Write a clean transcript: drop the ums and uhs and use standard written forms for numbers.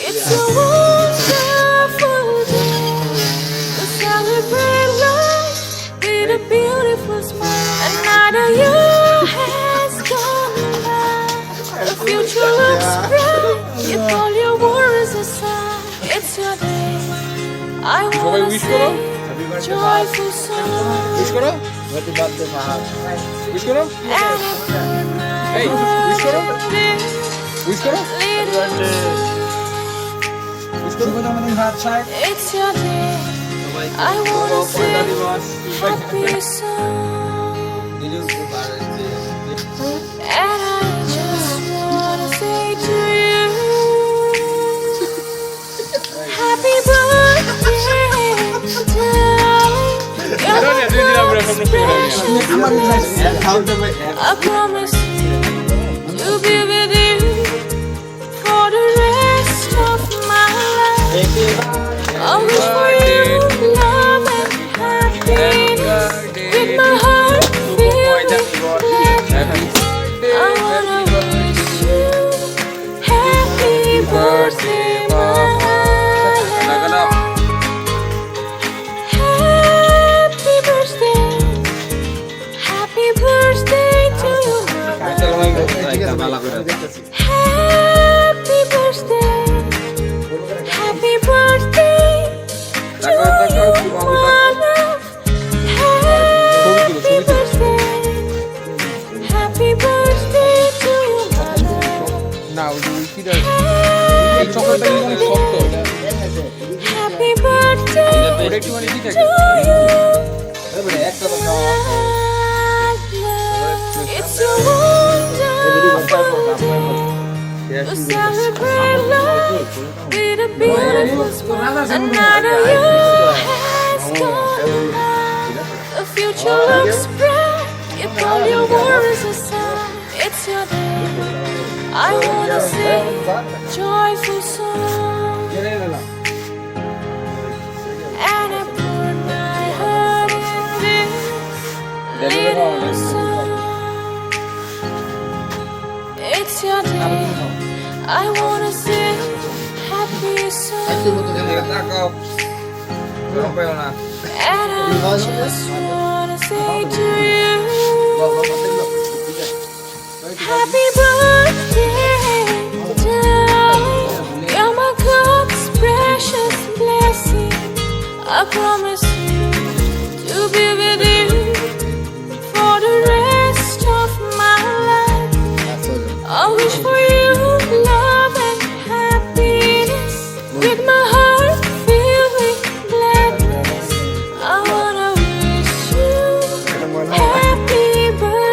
It's a wonderful day to celebrate life with a beautiful smile. Another year has gone by. The future looks bright. If all your worries aside, it's your day. I wanna sing joyful song. Wish করো wish করো এই wish করো wish করো It's your day. I wanna sing happy song. And I just wanna say to you, happy birthday, darling. You're my most precious blessing. I promise you to be with you for the rest of my life. I wish for you love and happiness. With my heart filled with gladness, I wanna wish you happy birthday, my love. Happy birthday, happy birthday to you, my love. Happy birthday, happy birthday to you, my love. Happy birthday, happy birthday to you, my love. না ওই যে উইকিটা এই চকলেটটা কিন্তু শক্ত Happy birthday ওটা একটু মানে কি থাকে to you, my love. It's a wonderful day to celebrate life with a beautiful smile. Another year has gone by. The future looks bright. If all your worries aside, it's your day. I wanna sing joyful song. And I put my heart in this little song. It's your day. I wanna sing happy song. তাকাও গরম পাও না And I just wanna say to you, happy birthday, darling. You're my God's precious blessing. I promise you to be with you for the rest of my life. I wish for you